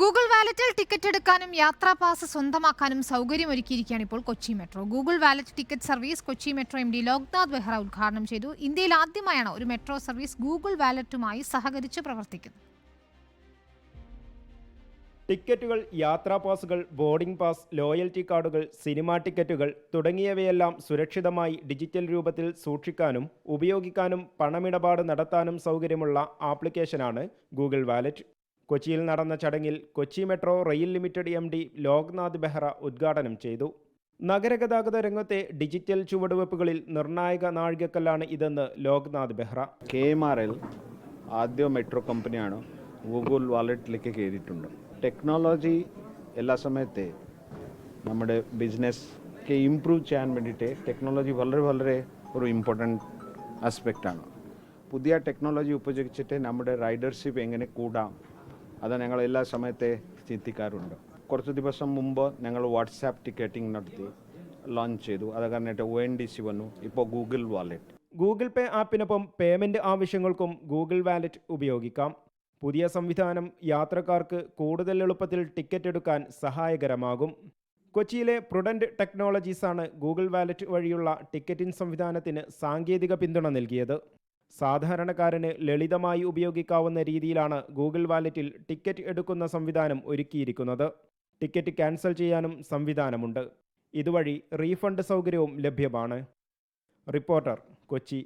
Google വാലറ്റിൽ ticket എടുക്കാനും യാത്രാ പാസ് സ്വന്തമാക്കാനും സൗകര്യമൊരുക്കിയിരിക്കുകയാണ് ഇപ്പോൾ Kochi metro. Google wallet ticket service Kochi metro M D Loknath Behera ഉദ്ഘാടനം ചെയ്തു. ഇന്ത്യയിൽ ആദ്യമായാണ് ഒരു മെട്രോ സർവീസ് ഗൂഗിൾ വാലറ്റുമായി സഹകരിച്ച് പ്രവർത്തിക്കുന്നത്. ടിക്കറ്റുകൾ, യാത്രാ പാസുകൾ, ബോർഡിംഗ് പാസ്, ലോയൽറ്റി കാർഡുകൾ, സിനിമാ ടിക്കറ്റുകൾ തുടങ്ങിയവയെല്ലാം സുരക്ഷിതമായി ഡിജിറ്റൽ രൂപത്തിൽ സൂക്ഷിക്കാനും ഉപയോഗിക്കാനും പണമിടപാട് നടത്താനും സൗകര്യമുള്ള ആപ്ലിക്കേഷനാണ് ഗൂഗിൾ വാലറ്റ്. കൊച്ചിയിൽ നടന്ന ചടങ്ങിൽ Kochi metro rail limited M D Loknath Behera ഉദ്ഘാടനം ചെയ്തു. നഗരഗതാഗത രംഗത്തെ ഡിജിറ്റൽ ചുവടുവെപ്പുകളിൽ നിർണായക നാഴികക്കല്ലാണ് ഇതെന്ന് ലോക്നാഥ് ബെഹ്റ. KMRL ആദ്യ മെട്രോ കമ്പനിയാണ് ഗൂഗിൾ വാലറ്റിലേക്ക് കയറിയിട്ടുണ്ട്. ടെക്നോളജി എല്ലാ സമയത്തെ നമ്മുടെ ബിസിനസ് ഇംപ്രൂവ് ചെയ്യാൻ വേണ്ടിയിട്ട് ടെക്നോളജി വളരെ ഒരു ഇമ്പോർട്ടൻറ്റ് ആസ്പെക്റ്റാണ്. പുതിയ ടെക്നോളജി ഉപയോഗിച്ചിട്ട് നമ്മുടെ റൈഡർഷിപ്പ് എങ്ങനെ കൂടാം അത് ഞങ്ങൾ എല്ലാ സമയത്തെ ചിന്തിക്കാറുണ്ട്. കുറച്ച് ദിവസം മുമ്പ് ഞങ്ങൾ വാട്സാപ്പ് ടിക്കറ്റിംഗ് നടത്തി ലോഞ്ച് ചെയ്തു. അത് കഴിഞ്ഞിട്ട് ONDC വന്നു. ഇപ്പോൾ ഗൂഗിൾ വാലറ്റ്. ഗൂഗിൾ പേ ആപ്പിനൊപ്പം പേയ്മെൻറ്റ് ആവശ്യങ്ങൾക്കും ഗൂഗിൾ വാലറ്റ് ഉപയോഗിക്കാം. പുതിയ സംവിധാനം യാത്രക്കാർക്ക് കൂടുതൽ എളുപ്പത്തിൽ ടിക്കറ്റ് എടുക്കാൻ സഹായകരമാകും. കൊച്ചിയിലെ പ്രുഡന്റ് ടെക്നോളജീസാണ് ഗൂഗിൾ വാലറ്റ് വഴിയുള്ള ടിക്കറ്റിംഗ് സംവിധാനത്തിന് സാങ്കേതിക പിന്തുണ നൽകിയത്. സാധാരണക്കാരന് ലളിതമായി ഉപയോഗിക്കാവുന്ന രീതിയിലാണ് ഗൂഗിൾ വാലറ്റിൽ ടിക്കറ്റ് എടുക്കുന്ന സംവിധാനം ഒരുക്കിയിരിക്കുന്നത്. ടിക്കറ്റ് ക്യാൻസൽ ചെയ്യാനും സംവിധാനമുണ്ട്. ഇതുവഴി റീഫണ്ട് സൗകര്യവും ലഭ്യമാണ്. റിപ്പോർട്ടർ, കൊച്ചി.